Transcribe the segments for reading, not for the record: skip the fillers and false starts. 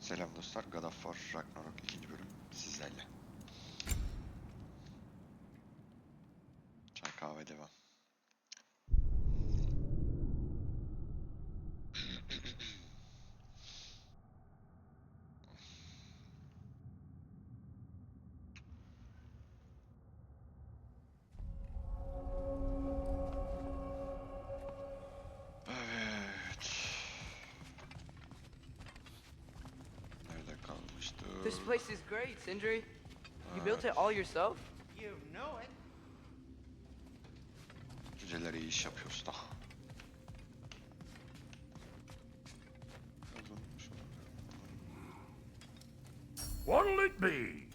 Selam dostlar, God of War Ragnarök 2. bölüm sizlerle. Çay kahve devam. Evet. Nerede kalmıştı? This place is great, Sindri. You built it all yourself? You know it. Cüceler iyi iş yapıyor usta. What'll it be?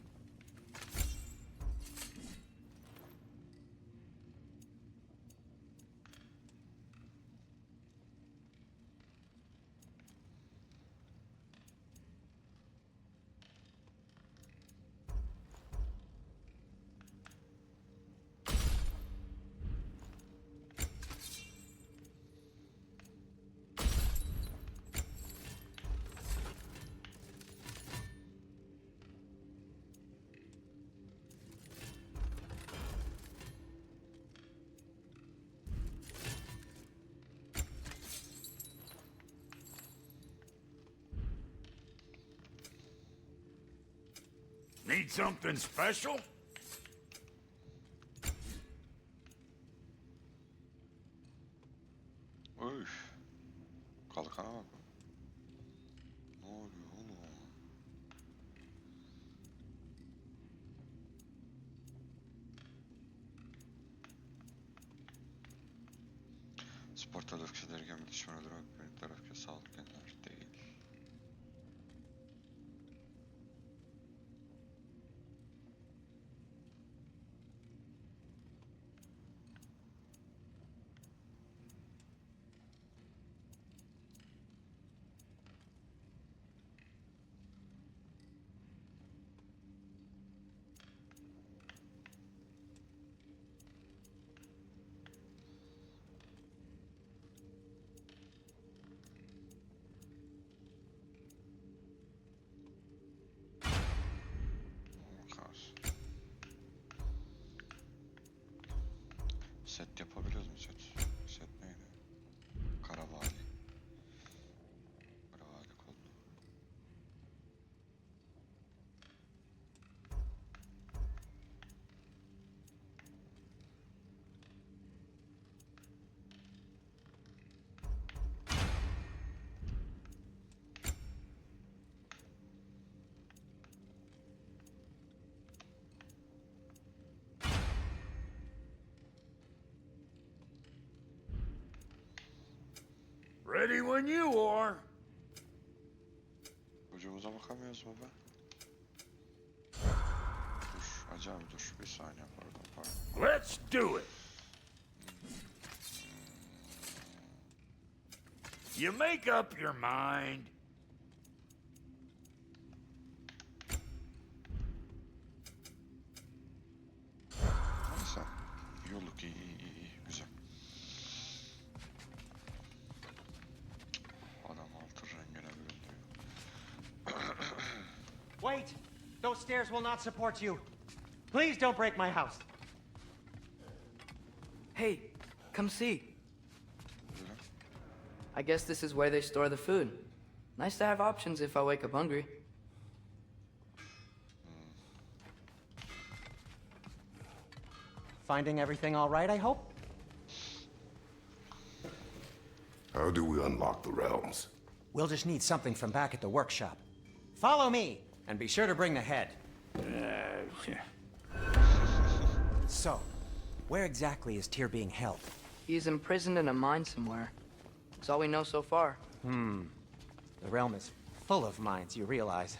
Need something special? Öf. Kalkana bak. Ne oluyor oğlum? Spor tarafı derken bir düşman öldürmek, bir tarafı sağlık genler değil. Set yapabiliyoruz mu set? Set neydi? Karavali. Karavali kollu. Ready when you are. Ucumuza bakamıyoruz mu be? Dur, acaba dur bir saniye pardon. Let's do it. You make up your mind. Neyse. Yolluk iyi güzel. Adam altı rengine büründürüyor. Wait! Those stairs will not support you. Please don't break my house. Hey, come see. Böyle. I guess this is where they store the food. Nice to have options if I wake up hungry. Finding everything all right, I hope? How do we unlock the realms? We'll just need something from back at the workshop. Follow me, and be sure to bring the head. So, where exactly is Tyr being held? He's imprisoned in a mine somewhere. That's all we know so far. The realm is full of mines, you realize.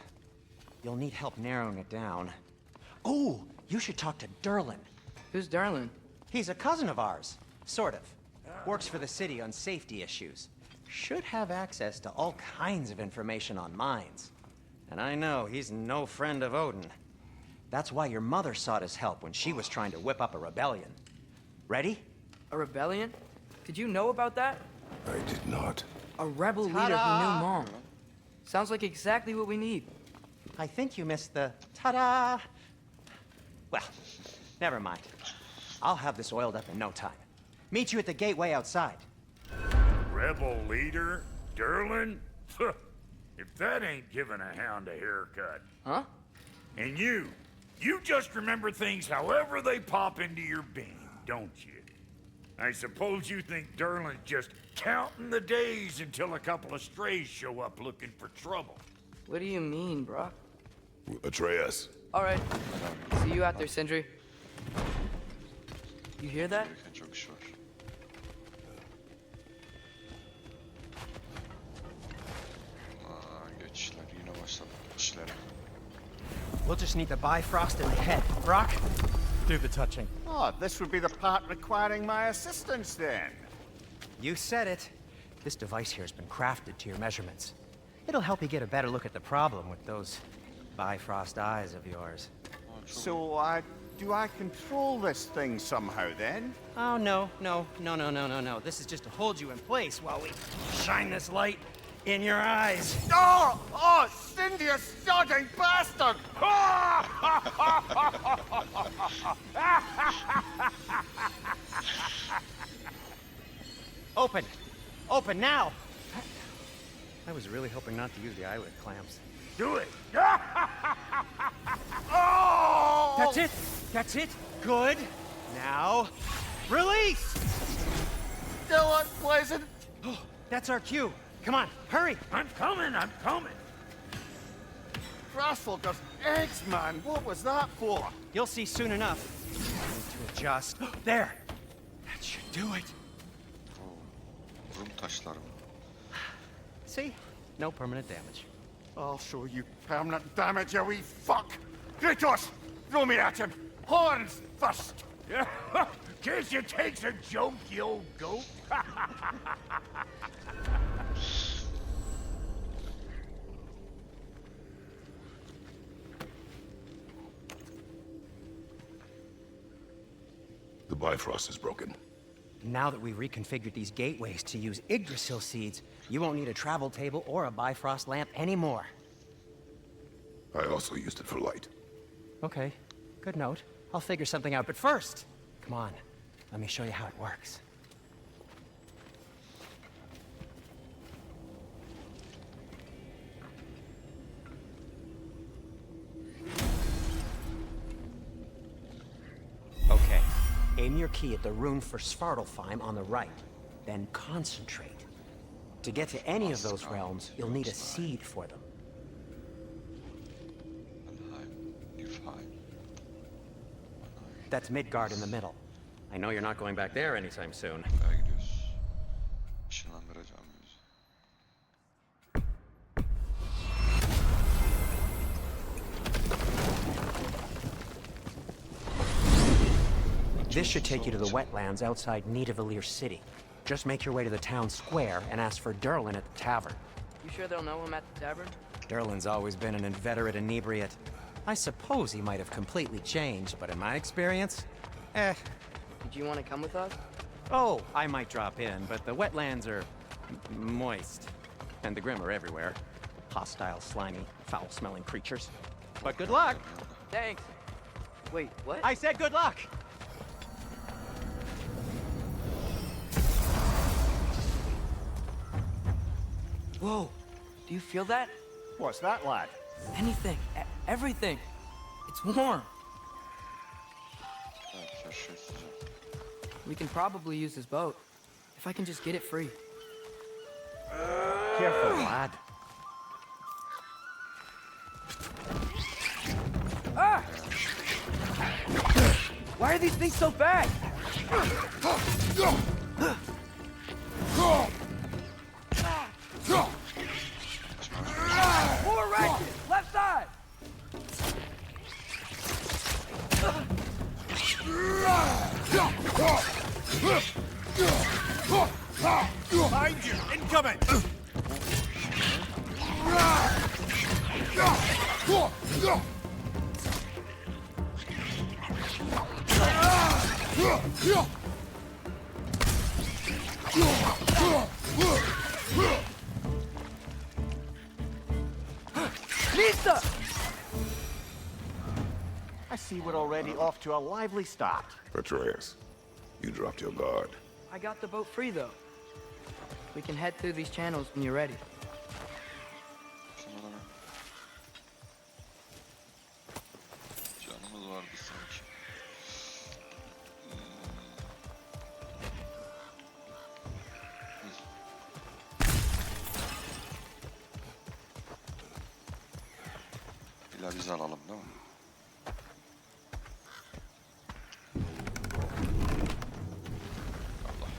You'll need help narrowing it down. Oh, you should talk to Derlin. Who's Darlin? He's a cousin of ours, sort of. Works for the city on safety issues. Should have access to all kinds of information on mines. And I know he's no friend of Odin. That's why your mother sought his help when she was trying to whip up a rebellion. Ready? A rebellion? Did you know about that? I did not. A rebel leader who Ta-da! knew Mom. Sounds like exactly what we need. I think you missed the ta-da. Well, never mind. I'll have this oiled up in no time. Meet you at the gateway outside. Rebel leader? Derlin? If that ain't giving a hound a haircut. Huh? And you just remember things however they pop into your being, don't you? I suppose you think Derlin's just counting the days until a couple of strays show up looking for trouble. What do you mean, Brock? Atreus. All right. See you out there, Sindri. You hear that? Gereken çok iş var. Geçişler yine başladı. İşlere. We'll just need to Bifrost in the head. Brock, do the touching. Oh, this would be the part requiring my assistance then. You said it. This device here has been crafted to your measurements. It'll help you get a better look at the problem with those Bifrost eyes of yours. So, do I control this thing somehow then? Oh, no. This is just to hold you in place while we shine this light in your eyes. Oh, Cindy, you sodding bastard! Open! Open now! I was really hoping not to use the eyelid clamps. Do it! Oh! That's it! That's it! Good! Now, release! Still unpleasant. That's our cue. Come on, hurry! I'm coming! Frostfolkers, eggs, man. What was that for? You'll see soon enough. I need to adjust. There! That should do it. Rum taşları mı? See? No permanent damage. I'll show you permanent damage, you wee fuck. Kratos, throw me at him. Horns first. Guess you takes a joke, you old goat. The Bifrost is broken. Now that we've reconfigured these gateways to use Yggdrasil seeds, you won't need a travel table or a Bifrost lamp anymore. I also used it for light. Okay, good note. I'll figure something out, but first, come on, let me show you how it works. Okay, aim your key at the rune for Svartalfheim on the right, then concentrate. To get to any of those realms, you'll need a seed for them. That's Midgard in the middle. I know you're not going back there anytime soon. Nereye gidiyoruz? Işınlandıracağım mıyız? This should take you to the wetlands outside Nidavellir City. Just make your way to the town square and ask for Derlin at the tavern. You sure they'll know him at the tavern? Derlin's always been an inveterate inebriate. I suppose he might have completely changed, but in my experience, Did you want to come with us? Oh, I might drop in, but the wetlands are moist. And the Grim are everywhere. Hostile, slimy, foul-smelling creatures. But good luck! Thanks. Wait, what? I said good luck! Whoa, do you feel that? What's that, lad? Anything, everything. It's warm. Evet, her şey sıcak. We can probably use this boat. If I can just get it free. Careful, lad. Ah! Why are these things so bad? War Ragnarök, left side! Behind you! Incoming! Pizza! I see we're already off to a lively start. Atreus, you dropped your guard. I got the boat free, though. We can head through these channels when you're ready. Şunlara bak. Canımız vardı sanki. İlla biz alalım değil mi? Allah.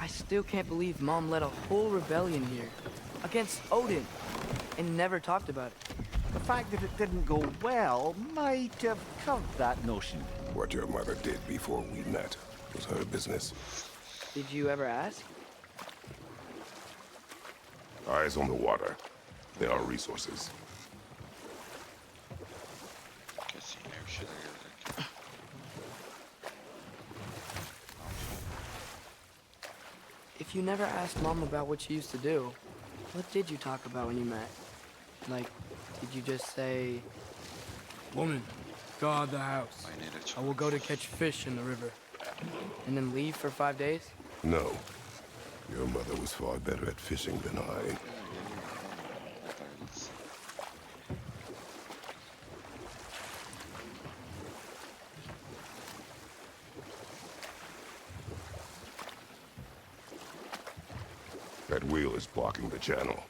I still can't believe Mom led a whole rebellion here against Odin and never talked about it. The fact that it didn't go well might have curved that notion. What your mother did before we met was her business. Did you ever ask? Eyes on the water. There are resources. Kesin yine bir şeyler gelecek. If you never asked Mom about what she used to do, what did you talk about when you met? Like, did you just say, "Woman, guard the house. I will go to catch fish in the river," and then leave for 5 days? No. Your mother was far better at fishing than I. That wheel is blocking the channel.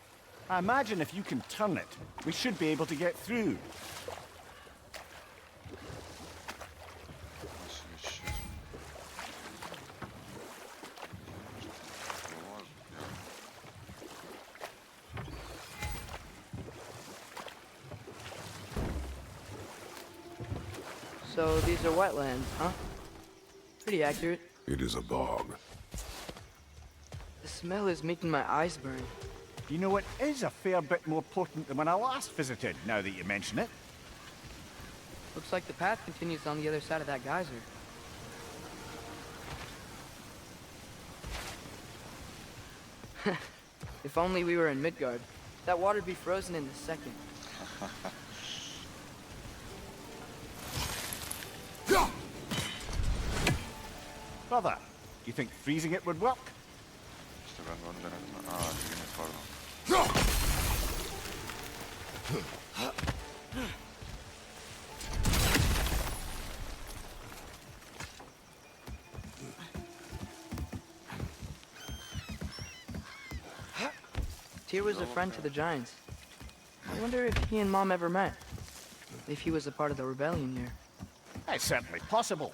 I imagine if you can turn it, we should be able to get through. Nasıl geçeceğiz? Olmaz ya. So these are wetlands, huh? Pretty accurate. It is a bog. The smell is making my eyes burn. You know, it is a fair bit more potent than when I last visited, now that you mention it. Looks like the path continues on the other side of that geyser. If only we were in Midgard. That water'd be frozen in a second. Brother, do you think freezing it would work? İşte ben de onu denedim. Aa, yine pardon. Tyr was a friend to the giants. I wonder if he and Mom ever met. If he was a part of the rebellion here. It's certainly possible.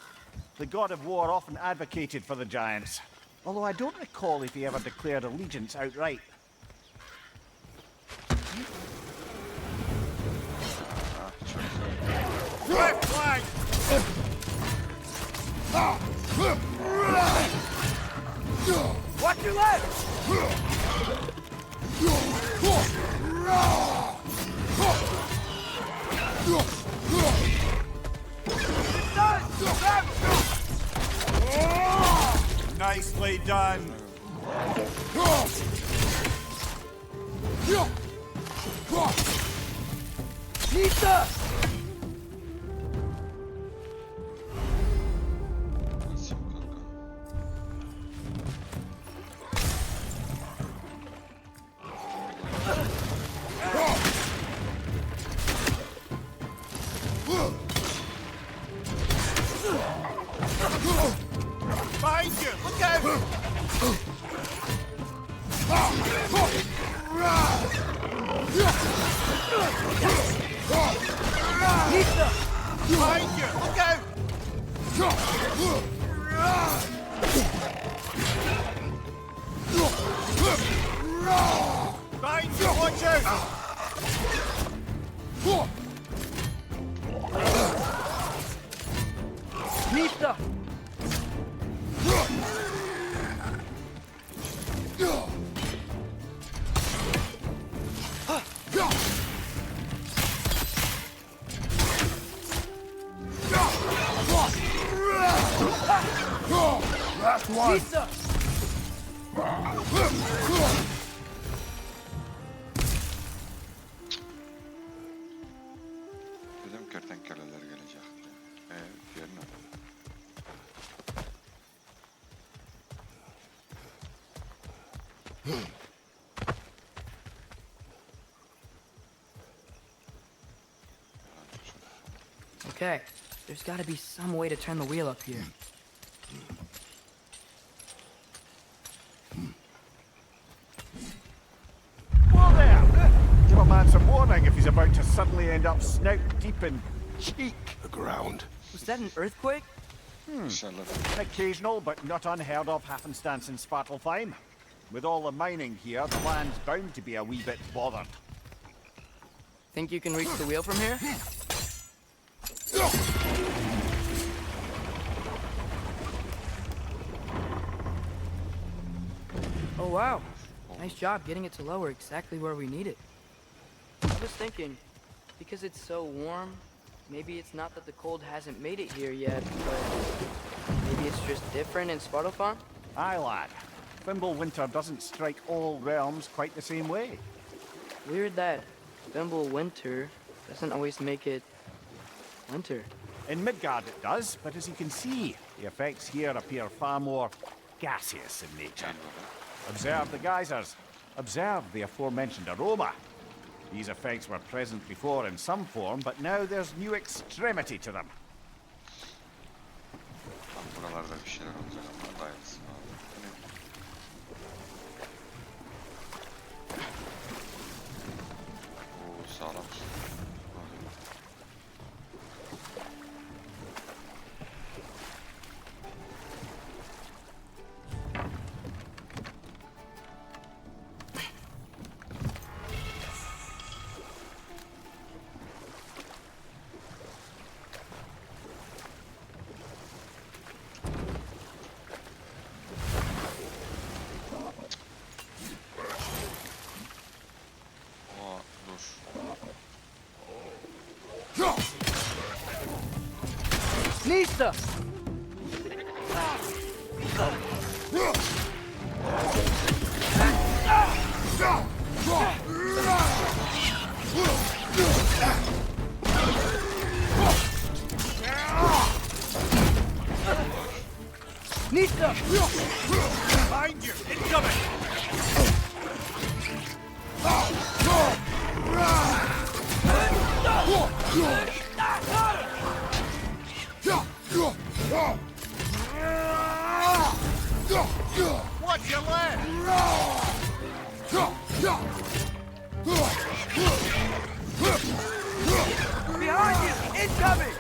The god of war often advocated for the giants. Although I don't recall if he ever declared allegiance outright. Left flank! Watch your left! Nicely done. Pizza! Nasıl kanka? Behind you! Look out! Pizza! Behind you! Look out! Behind you! Watch out! Pizza! Last one! Pizza! Okay, there's gotta be some way to turn the wheel up here. Whoa there! Give a man some warning if he's about to suddenly end up snout deep in cheek. The ground. Was that an earthquake? İnşallah. Occasional, but not unheard of happenstance in Svartalfheim. With all the mining here, the land's bound to be a wee bit bothered. Think you can reach the wheel from here? Oh wow, nice job getting it to lower exactly where we need it. I was thinking, because it's so warm, maybe it's not that the cold hasn't made it here yet, but maybe it's just different in Svartalfheim? Aye, lad. Thimble winter doesn't strike all realms quite the same way. Weird that Thimble winter doesn't always make it winter. In Midgard it does, but as you can see, the effects here appear far more gaseous in nature. Observe the geysers. Observe the aforementioned aroma. These effects were present before in some form, but now there's new extremity to them. Buralarda bir şeyler olacak ama dayansın abi. Oo sağlam. Aa dur. Nista! Nista! Behind you! Incoming! Watch your left! Behind you! Incoming!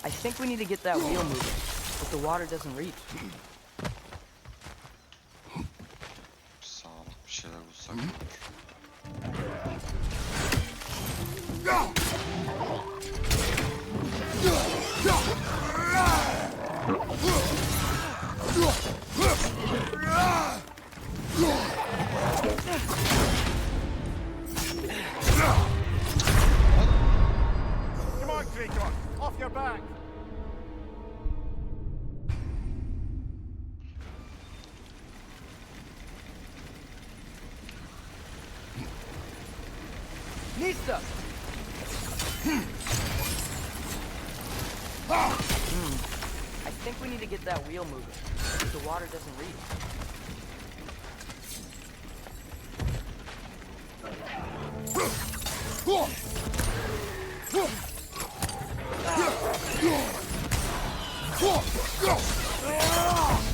I think we need to get that wheel moving, but the water doesn't reach. Sağlam bir şeyler bulsak olur. Come on, Kraken! Off your back! Nista! I think we need to get that wheel moving, but the water doesn't reach.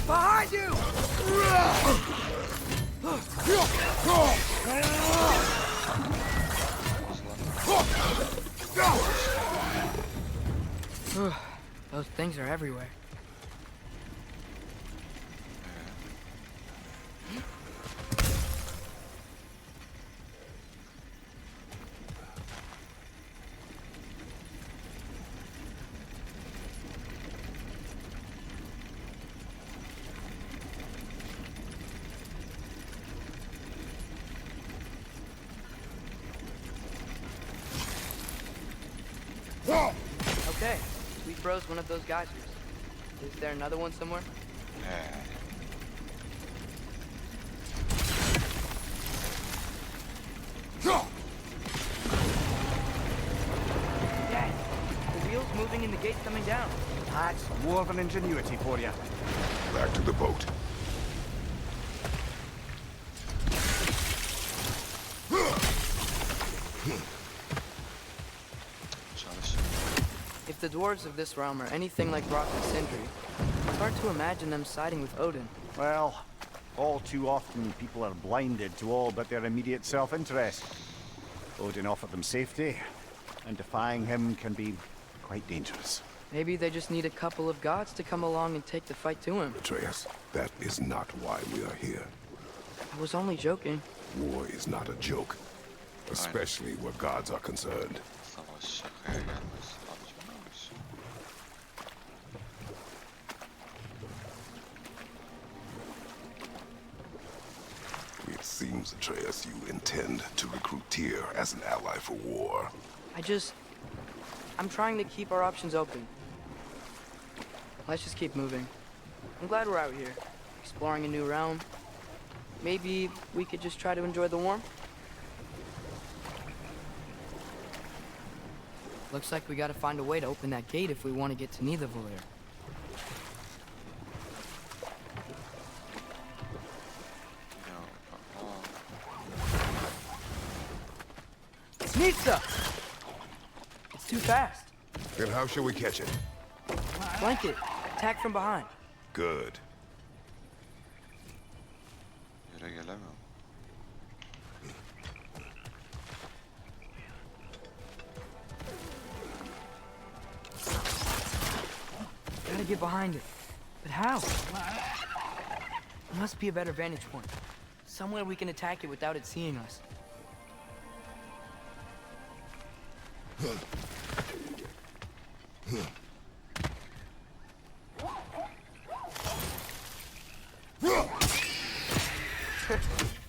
Behind you! Those things are everywhere. Okay, we froze one of those geysers. Is there another one somewhere? Dad, the wheel's moving and the gate's coming down. That's more of an ingenuity for you. Back to the boat. Çalış. If the dwarves of this realm are anything like Rock and Sindri, it's hard to imagine them siding with Odin. Well, all too often people are blinded to all but their immediate self-interest. Odin offered them safety, and defying him can be quite dangerous. Maybe they just need a couple of gods to come along and take the fight to him. Atreus, that is not why we are here. I was only joking. War is not a joke, especially where gods are concerned. Savaş şakaya gelmez. Alacağımız. It seems, Atreus, you intend to recruit Tyr as an ally for war. I'm trying to keep our options open. Let's just keep moving. I'm glad we're out here, exploring a new realm. Maybe we could just try to enjoy the warmth? Looks like we gotta find a way to open that gate if we want to get to Nidavellir. Nitsa! It's too fast. Then how shall we catch it? Flank it. Attack from behind. Good. Yere gelemiyorum. Gotta get behind it. But how? There must be a better vantage point. Somewhere we can attack it without it seeing us.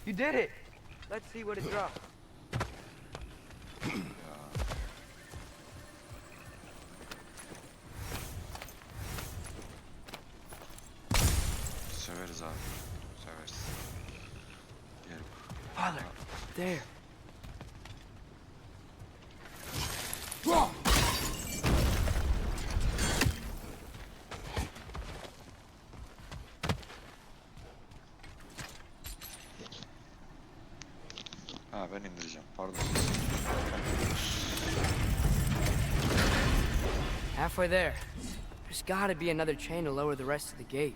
You did it! Let's see what it drops. Severiz abi. Severiz. Gel. Father, there. Ha ben indireceğim. Pardon. Halfway there. There's gotta be another chain to lower the rest of the gate.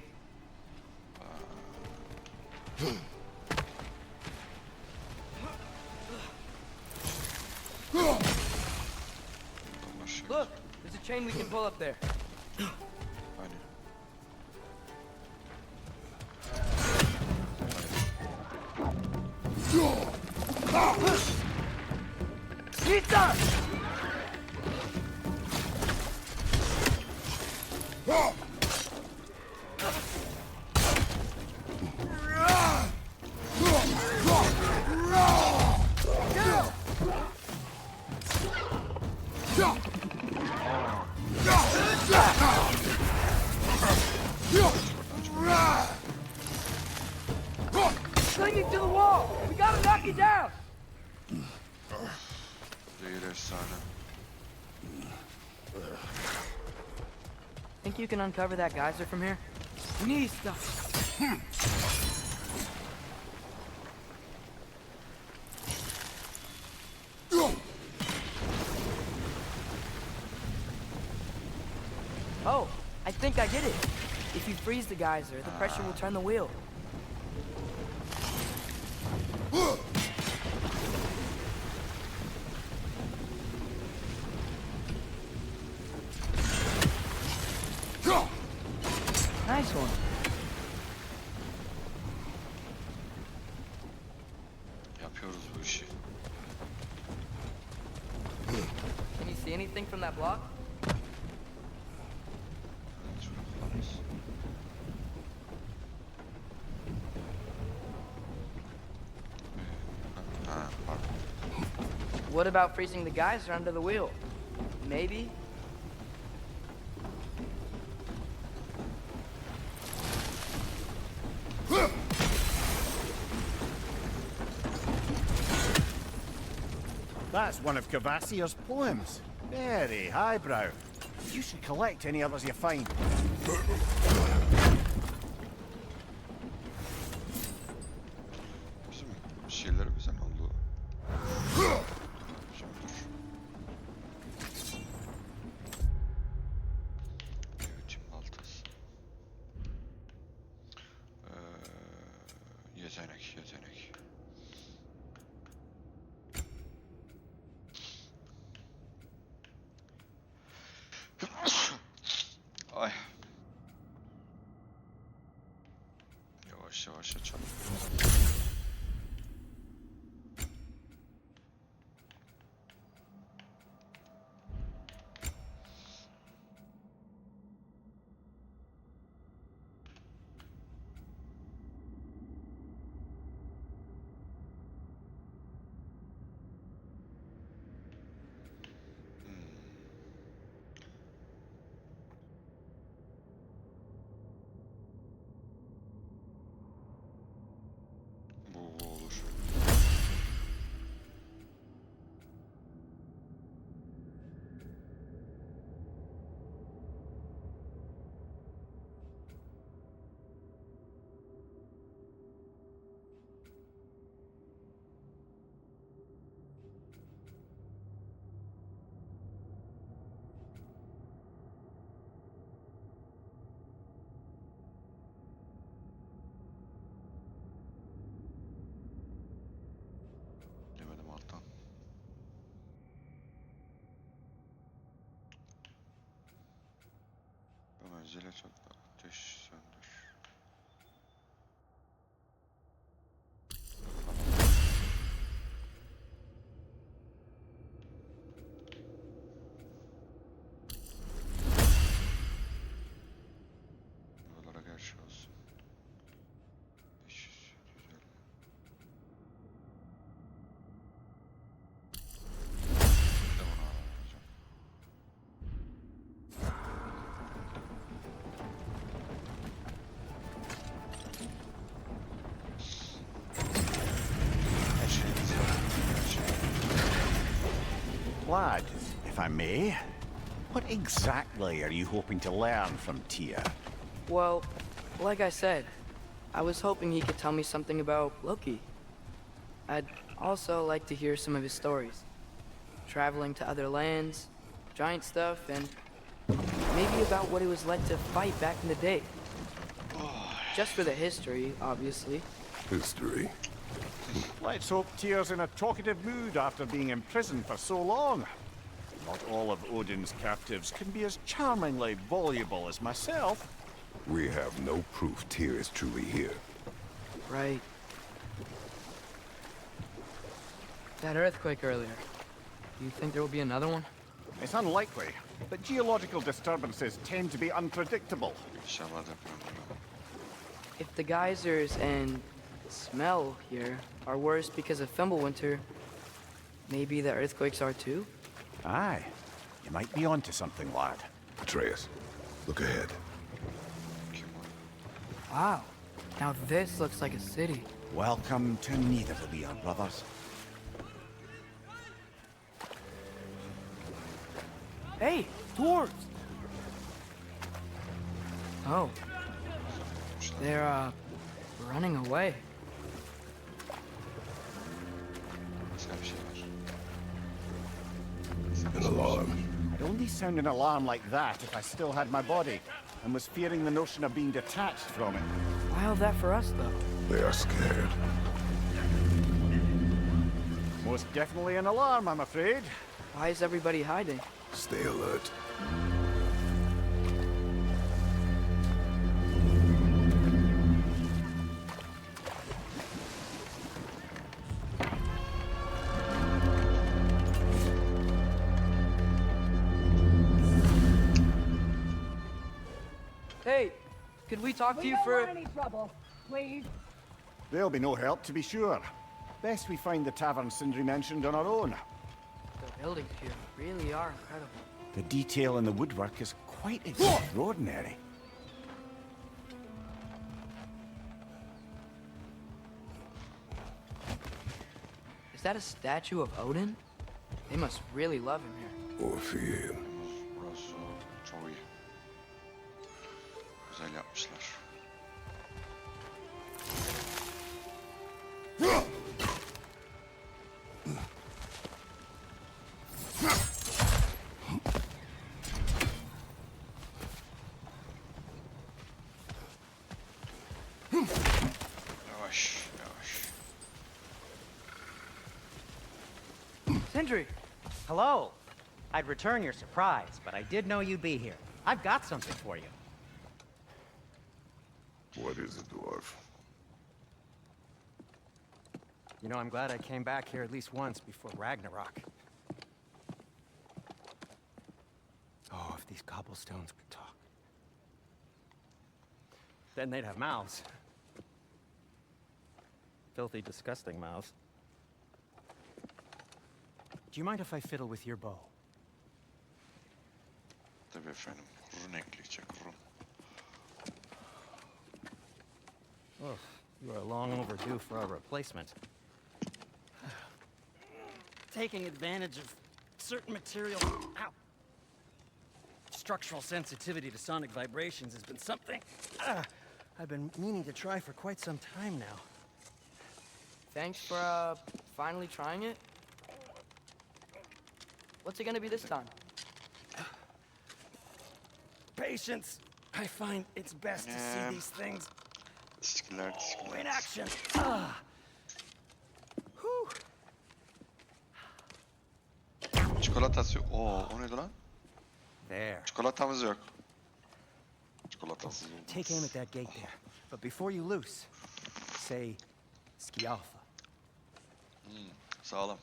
Look, there's a chain we can pull up there. Aynen. Nitsa! Clinging to the wall! We gotta knock it down! Değil efsane. Think you can uncover that geyser from here? We need stuff. Oh, I think I get it. If you freeze the geyser, the pressure will turn the wheel. Nice one. Yapıyoruz bu işi. Can you see anything from that block? Evet, şurada falanız. Ha, pardon. What about freezing the geyser under the wheel? Maybe That's one of Cavassier's poems. Very highbrow. You should collect any others you find. Bizim şeylerimizden oldu. Şimdi dur. Eğitim baltası. Yetenek. Ay. Yavaş açalım. Bu olur. Yemedim alttan. Bu menzile çok ateş söndür. Buralara gerçi olsun. 500, 750. Bir de bunu alacağım. Her şeyimiz Lad, if I may, what exactly are you hoping to learn from Tyr? Well, like I said, I was hoping he could tell me something about Loki. I'd also like to hear some of his stories. Traveling to other lands, giant stuff, and maybe about what it was like to fight back in the day. Just for the history, obviously. History. Let's hope Tyr's in a talkative mood after being imprisoned for so long. Not all of Odin's captives can be as charmingly voluble as myself. We have no proof Tyr is truly here. Right. That earthquake earlier. Do you think there will be another one? It's unlikely, but geological disturbances tend to be unpredictable. İnşallah deprem olur. If the geysers and smell here are worse because of Fimbulwinter, maybe the earthquakes are too? Aye, you might be onto something, lad. Atreus, look ahead. Kim o? Wow. Now this looks like a city. Welcome to Nidavellir, brothers. Hey, dwarves! Oh. They're, running away. Başka bir şey var. An alarm. I'd only sound an alarm like that if I still had my body, and was fearing the notion of being detached from it. Why all that for us, though? They are scared. Most definitely an alarm, I'm afraid. Why is everybody hiding? Stay alert. Hey, could we talk to you for... any trouble, please. There'll be no help, to be sure. Best we find the tavern Sindri mentioned on our own. The buildings here really are incredible. The detail in the woodwork is quite extraordinary. Is that a statue of Odin? They must really love him here. Of iyi. Burası çok iyi. Güzel yapmışlar. Yavaş, yavaş. Sindri! Hello. I'd return your surprise, but I did know you'd be here. I've got something for you. What is it, dwarf? You know, I'm glad I came back here at least once before Ragnarok. Oh, if these cobblestones could talk. Then they'd have mouths. Filthy, disgusting mouths. Do you mind if I fiddle with your bow? Tabii efendim. Kurun ekleyecek, kurun. Oh, you are long overdue for a replacement. Taking advantage of certain material, ow, structural sensitivity to sonic vibrations has been something I've been meaning to try for quite some time now. Thanks for, finally trying it. What's it gonna be this time? Patience. I find it's best to see these things Teşekkürler, teşekkürler. in action. Çikolatası. Oo, o neydi lan? There. Çikolatamız yok. Çikolatasız olmaz. Take aim at that gate there. But before you loose, say Skialfa. Sağlam.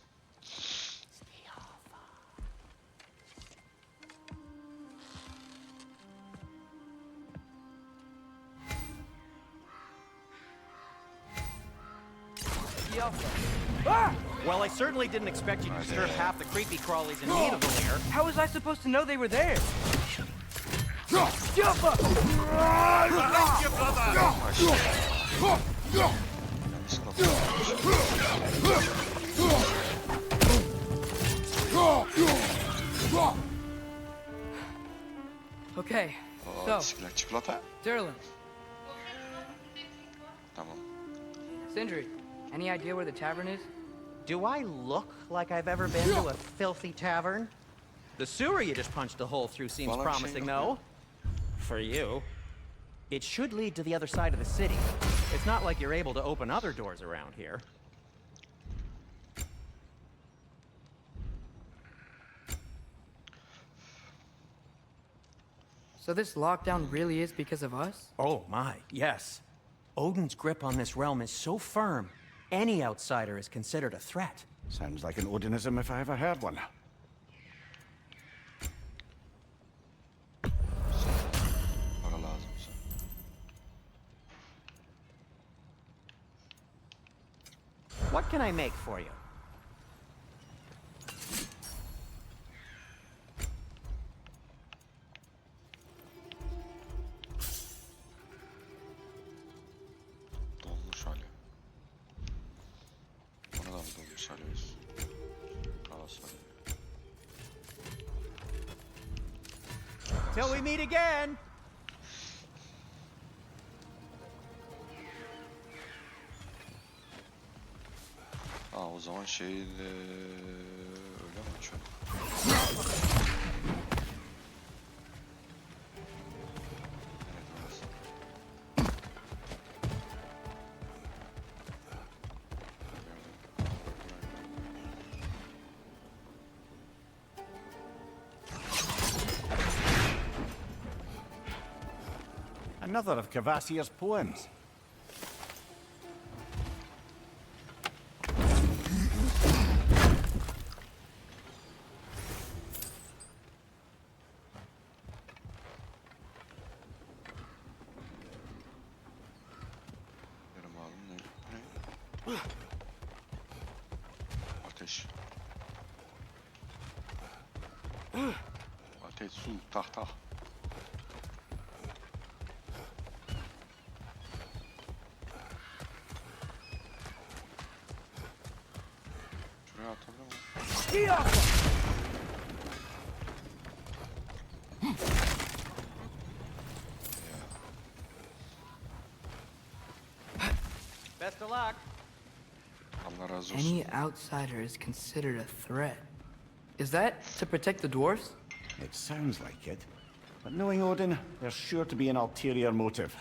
Well, I certainly didn't expect you to disturb half the creepy crawlies in need of a lair. How was I supposed to know they were there? Okay, Oo, so, teşekkürler. Çikolata. Derlin, Tamam. Sindri, any idea where the tavern is? Do I look like I've ever been to a filthy tavern? The sewer you just punched a hole through seems Well, I'm promising, saying- though. For you. It should lead to the other side of the city. It's not like you're able to open other doors around here. So this lockdown really is because of us? Oh my, yes. Odin's grip on this realm is so firm, any outsider is considered a threat. Sounds like an Odinism if I ever heard one. Para lazımsa. What can I make for you? Dolmuş hali. Ona da mı dolmuş haliyiz? Kalası hali. Till we meet again! Aa, o zaman şeyle öyle mi açıyor? Evet, orası. Another of Kvasir's poems. Yarım aldım ne? Ateş. Ateş, su, tahta. Şuraya atabilir miyim? Best of luck. Allah razı olsun. Any outsider is considered a threat. Is that to protect the dwarves? It sounds like it. But knowing Odin, there's sure to be an ulterior motive.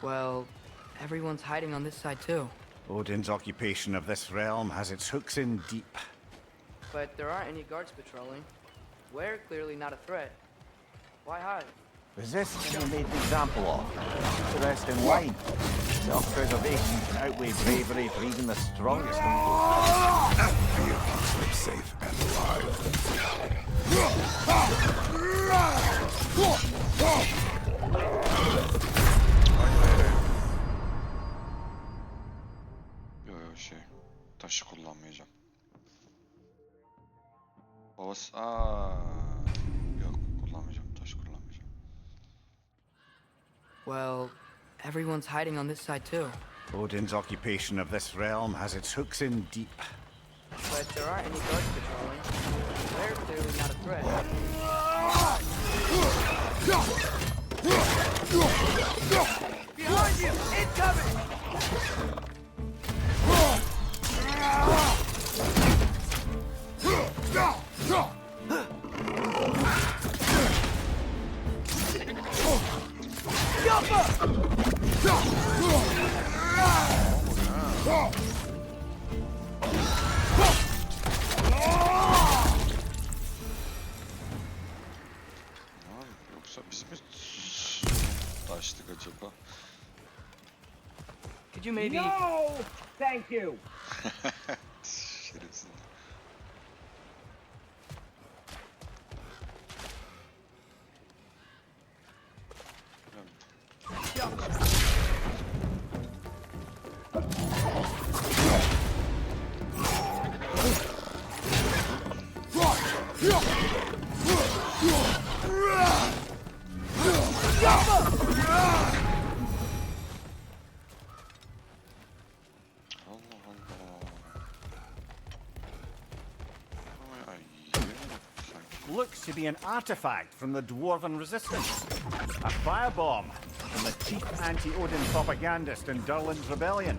Well, everyone's hiding on this side too. Odin's occupation of this realm has its hooks in deep. But there aren't any guards patrolling. We're clearly not a threat. Why hide? Resist can be made an example of. Interest in wine. Self-preservation can outweigh bravery for even the strongest of foes. Fear keeps them safe and alive. Yo taşı kullanmayacağım. Babası yok kullanmayacağım, taşı kullanmayacağım. Well, everyone's hiding on this side too. Odin's occupation of this realm has its hooks in deep. But there aren't any guards patrolling. We're clearly not a threat. Behind you! Incoming! Yoksa biz mi taştık acaba? Could you maybe... No! Thank you! Şerefsiz. Looks to be an artifact from the Dwarven Resistance. A firebomb from the chief anti-Odin propagandist in Durland's rebellion.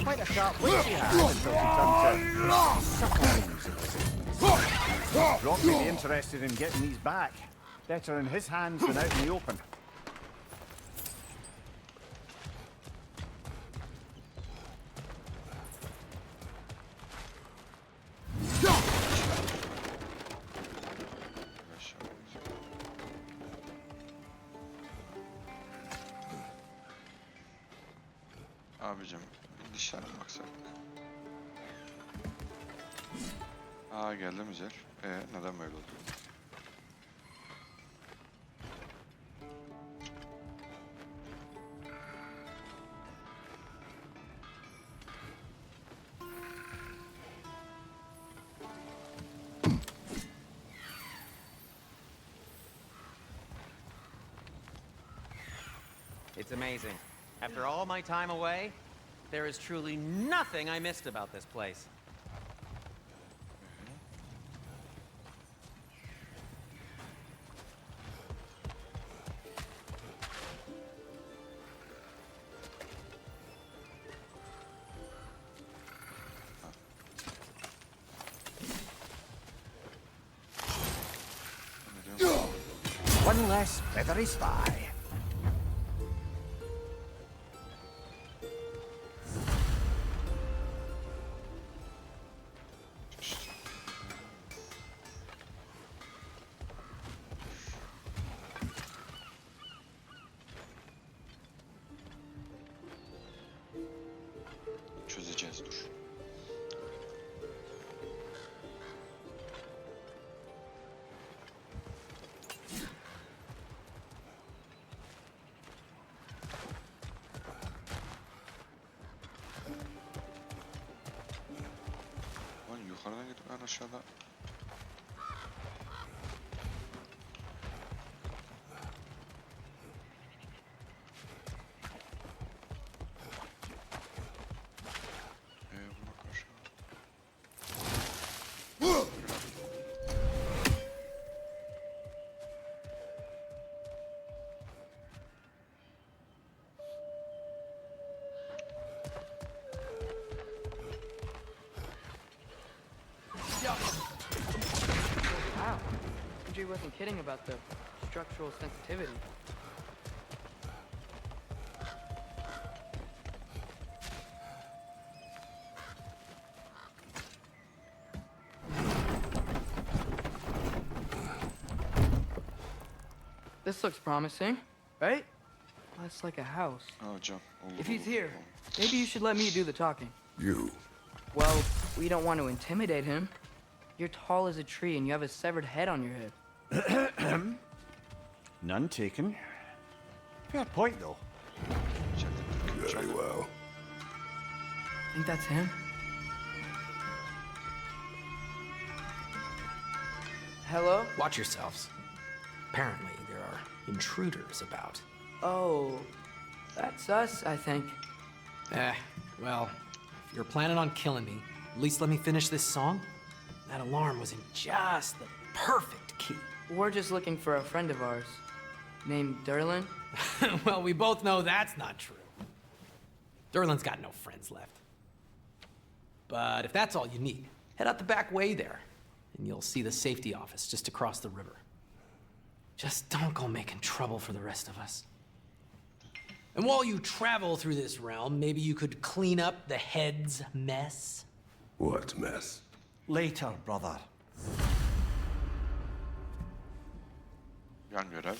Quite a sharp wit he had until she turned to subtle means of resistance. Brock may be interested in getting these back. Better in his hands than out in the open. Abicim bir dışarı mı baksak? Geldim güzel. Neden böyle oldu? It's amazing. After all my time away, there is truly nothing I missed about this place. One less feathery spy. Çözeceğiz dur. Lan yukarıdan gidip ben aşağıda. Buna karşı. he wasn't kidding about the structural sensitivity. This looks promising, right? That's like a house. Ha cam. Olur, If he's olur, here, tamam. maybe you should let me do the talking. You. Well, we don't want to intimidate him. You're tall as a tree and you have a severed head on your head. None taken. Fair point, though. İçeride Very well. Think that's him? Hello? Watch yourselves. Apparently, there are intruders about. Oh, that's us, I think. Well, if you're planning on killing me, at least let me finish this song. That alarm was in just the perfect key. We're just looking for a friend of ours named Derlin. Well, we both know that's not true. Derlin's got no friends left. But if that's all you need, head out the back way there, and you'll see the safety office just across the river. Just don't go making trouble for the rest of us. And while you travel through this realm, maybe you could clean up the head's mess? What mess? Later, brother. yan görev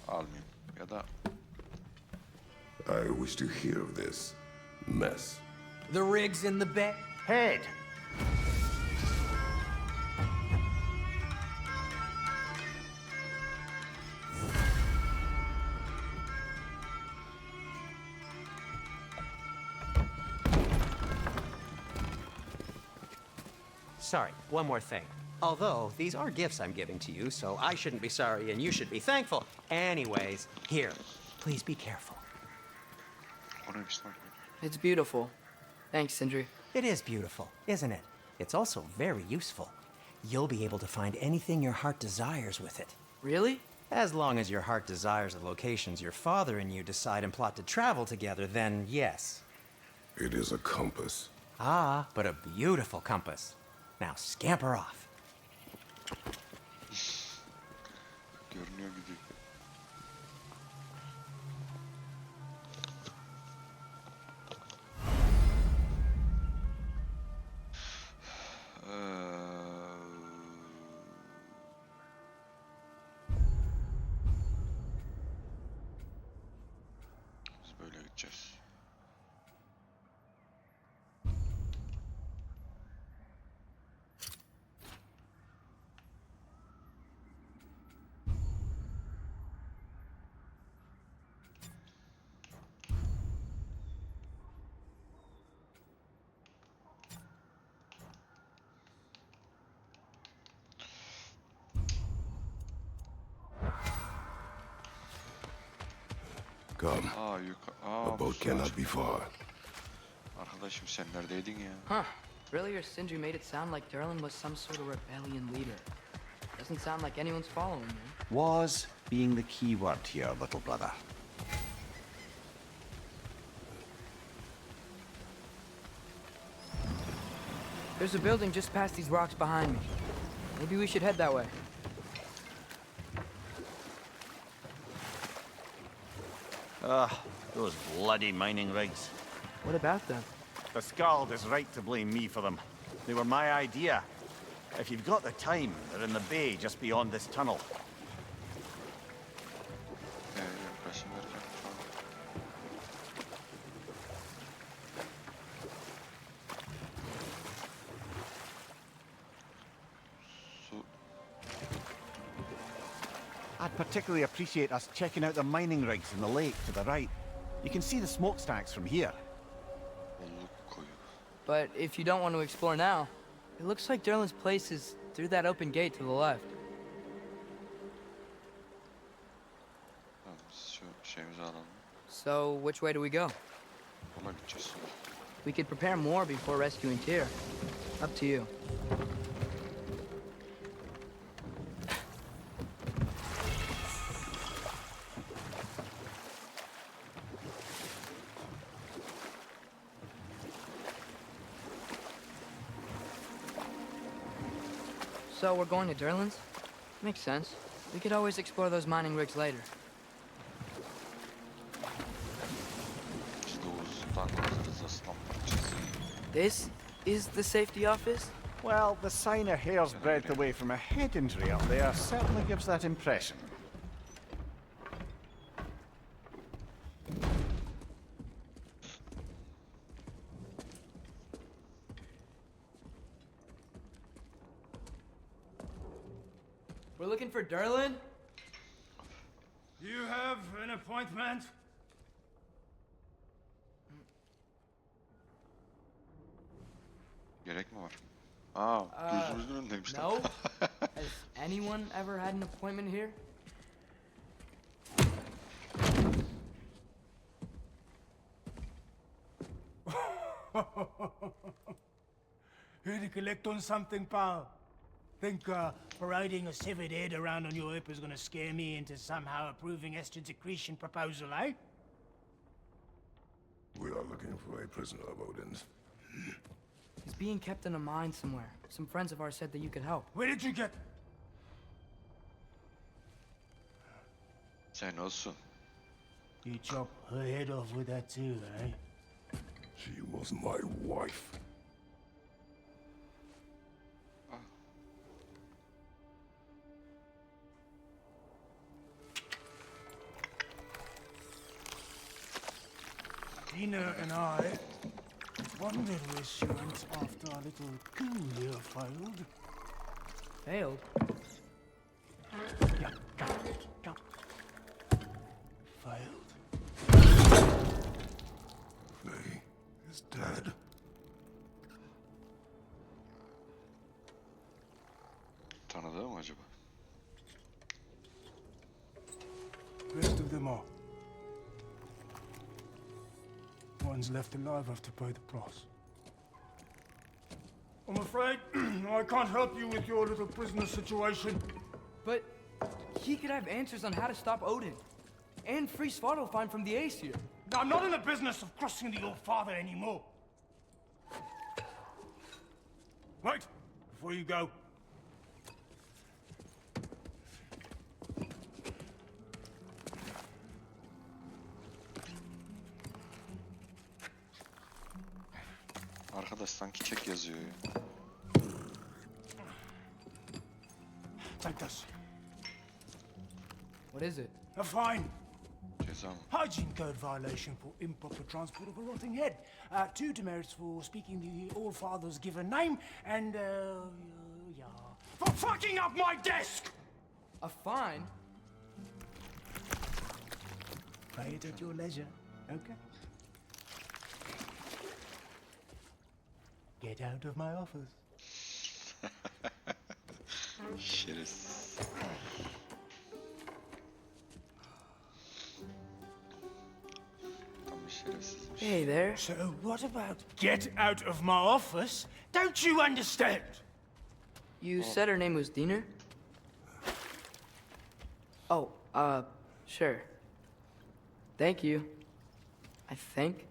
almayayım. Ya da I wish to hear of this mess. The rig's in the bay? Head! Sorry, one more thing. Although, these are gifts I'm giving to you, so I shouldn't be sorry and you should be thankful. Anyways, here, please be careful. ona bir sniper. It's beautiful. Thanks, Sindri. It is beautiful, isn't it? It's also very useful. You'll be able to find anything your heart desires with it. Really? As long as your heart desires the locations your father and you decide and plot to travel together, then yes. It is a compass. Ah, but a beautiful compass. Now scamper off. Görünüyor gidiyor. Biz böyle gideceğiz. Come. Aa A bu boat su cannot açık. be far. Arkadaşım sen neredeydin ya? Huh. Earlier, Sindri made it sound like Derlin was some sort of rebellion leader. Doesn't sound like anyone's following him. Was being the key word here, little brother. There's a building just past these rocks behind me. Maybe we should head that way. Those bloody mining rigs. What about them? The Skald is right to blame me for them. They were my idea. If you've got the time, they're in the bay just beyond this tunnel. Yaklaşım derken şu an. Su I'd particularly appreciate us checking out the mining rigs in the lake to the right. You can see the smokestacks from here. bolluk koyu. But if you don't want to explore now, it looks like Derlin's place is through that open gate to the left. Tamam biz şu şeyimizi alalım. So, which way do we go? Yola gideceğiz. We could prepare more before rescuing Tyr. Up to you. So we're going to Derlin's? Makes sense. We could always explore those mining rigs later. İşte uzundan hazırız aslan parçası. This is the safety office? Well, the sign a hair's breadth away from a head injury up there certainly gives that impression. We're looking for Derlin? Do you have an appointment? Gerek mi var? Aa, gözümüzün önündeymiş lan. No? Has anyone ever had an appointment here? Here to collect on something, pal. Think parading a severed head around on your hip is gonna scare me into somehow approving estrogen secretion proposal, eh? We are looking for a prisoner of Odin's. He's being kept in a mine somewhere. Some friends of ours said that you could help. Where did you get... Sen olsun. You chop her head off with that too, eh? She was my wife. Tina and I wondered where she went after our little coup here failed. Failed? Yeah, come. Failed. Faye is dead. Tanıdığı mı acaba? Rest of them are. One's left alive have to pay the price. I'm afraid I can't help you with your little prisoner situation. But he could have answers on how to stop Odin. And free Svartalfheim from the Aesir. I'm not in the business of crossing to your father anymore. Right, before you go. Arkadaş sanki çek yazıyor ya. Take this. What is it? A fine. Ceza mı? Hygiene code violation for improper transport of a rotting head. 2 demerits for speaking the All-Father's given name, and, yeah. For fucking up my desk! A fine? Pay it at your leisure, okay? Get out of my office. Şerefsiz. Tam bir şerefsizmiş. Hey there. So what about get out of my office? Don't you understand? You said her name was Diener? Oh, sure. Thank you. I think.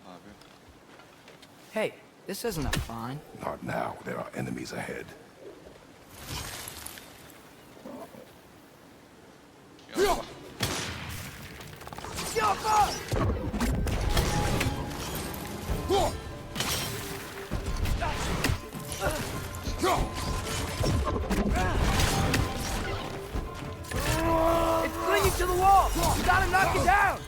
Abi. Hey, this isn't a fine. Not now. There are enemies ahead. Yapma. It's clinging to the wall! You gotta knock it down!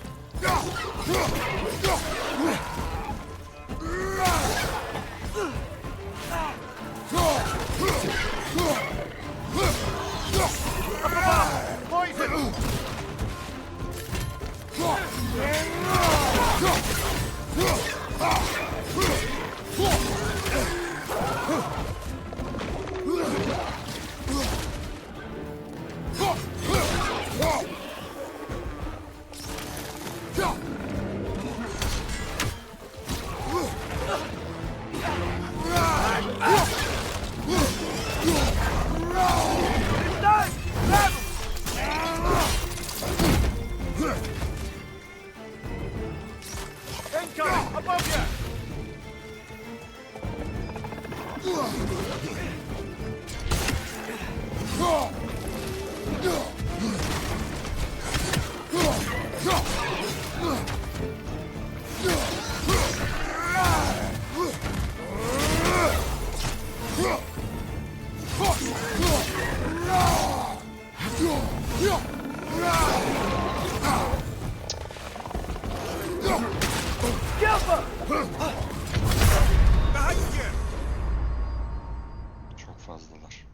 Çok fazlalar.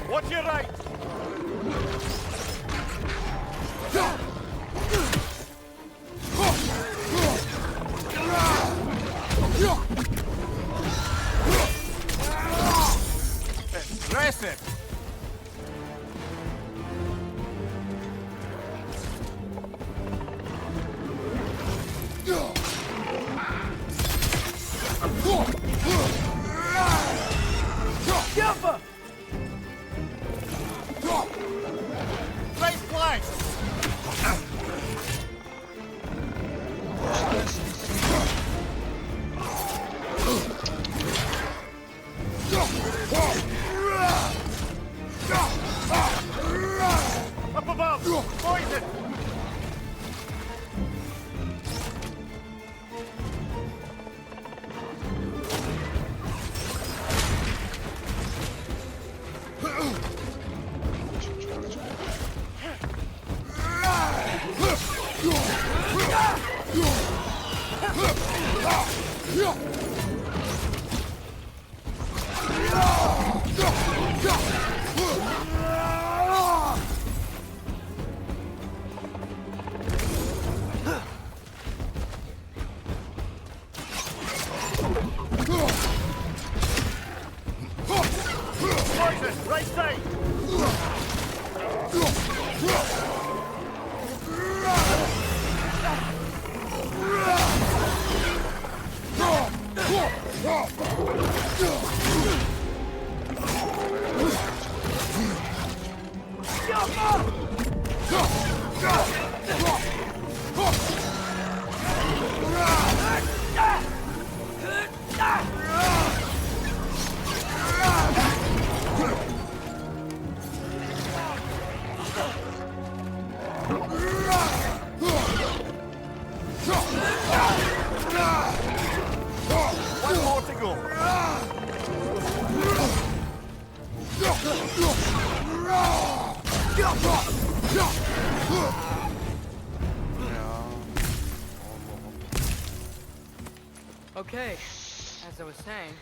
Watch your right! Impressive! Nice flank! Up above! Poison! Poison! Right side! One more to go. Okay, as I was saying,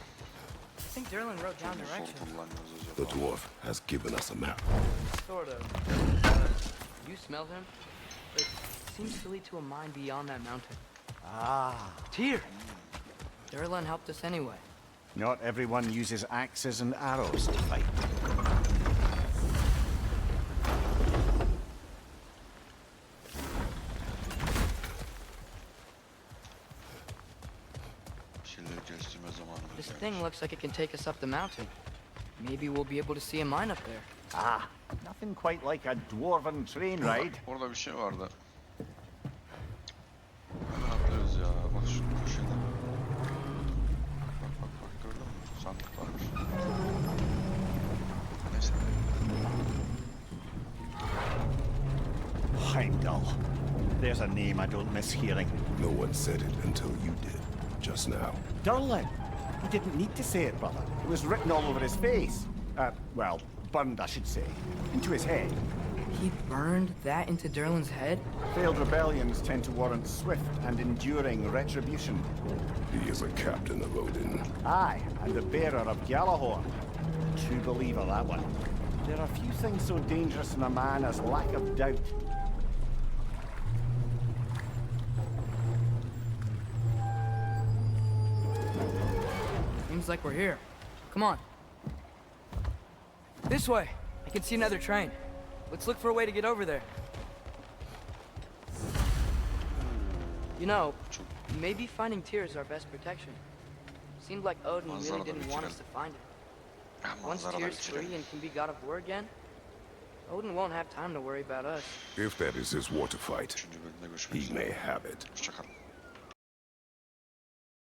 I think Derlin wrote down Sol directions. kullanıyoruz The acaba? dwarf has given us a map. Sort of. You smell him? It seems to lead to a mine beyond that mountain. Ah. Tyr! Derlin helped us anyway. Not everyone uses axes and arrows to fight. Şeyleri geliştirme zamanı. This thing looks like it can take us up the mountain. Maybe we'll be able to see a mine up there. Ah, nothing quite like a dwarven train ride. Orada bir şey vardı. Hemen atlıyoruz ya. Bak şu köşede. Bak gördün mü? Sandık varmış. Neyse. Heimdall. There's a name I don't miss hearing. No one said it until you did, just now. Durlin. He didn't need to say it, brother. It was written all over his face. Well, burned, I should say. Into his head. He burned that into Derlin's head? Failed rebellions tend to warrant swift and enduring retribution. He is a captain of Odin. Aye, and the bearer of Gjallarhorn. True believer, that one. There are few things so dangerous in a man as lack of doubt. Seems like we're here. Come on. This way. I can see another train. Let's look for a way to get over there. You know, maybe finding Tyr is our best protection. Seemed like Odin really didn't want us to find it. Once Tyr's free and can be god of war again, Odin won't have time to worry about us. If that is his war to fight, Üçüncü bölümde görüşmek he üzere. may have it. Hoşçakalın.